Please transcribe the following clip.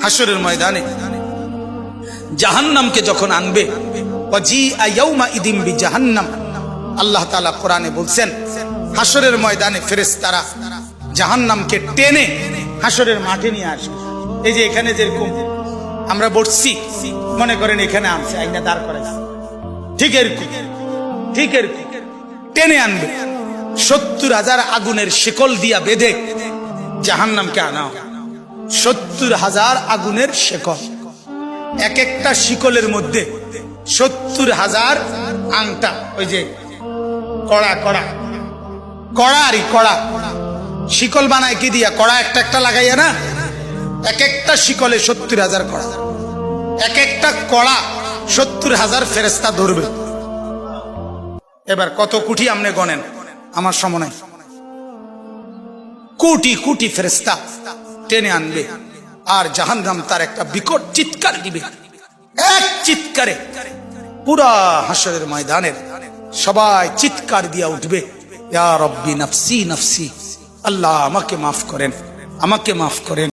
হাসরের ময়দানে জাহান্নামকে যখন আনবে, ওয়াজিআ ইয়াউমা ইদিম বিজাহান্নাম, আল্লাহ তাআলা কোরআনে বলছেন হাসরের ময়দানে ফেরেশতারা জাহান্নামকে টেনে হাসরের মাঠে নিয়ে আসবে। এই যে এখানে যেরকম আমরা বসছি, মনে করেন এখানে আনছে আইনা দাঁড় করাইছে, ঠিক এরকম টেনে আনবে। 70,000 আগুনের শিকল দিয়া বেঁধে জাহান্নামকে আনা হবে। 70,000 আগুনের শিকল, এক একটা শিকলের মধ্যে 70,000 আংটা, ওই যে কড়া শিকল বানায় কি দিয়া, কড়া একটা একটা লাগাইয়া না, এক একটা শিকলে 70,000 কড়া, এক একটা কড়া 70,000 ফেরেশতা ধরবে। এবার কত কোটি আপনি গণেন, আমার সময় নাই। কোটি কোটি ফেরেশতা টেনে আনবে, আর জাহান্নাম তার একটা বিকট চিৎকার দিবে। এক চিৎকারে পুরা হাসরের ময়দানের সবাই চিৎকার দিয়া উঠবে, ইয়া রব্বি নাফসি নাফসি, আল্লাহ আমাকে মাফ করেন, আমাকে মাফ করেন।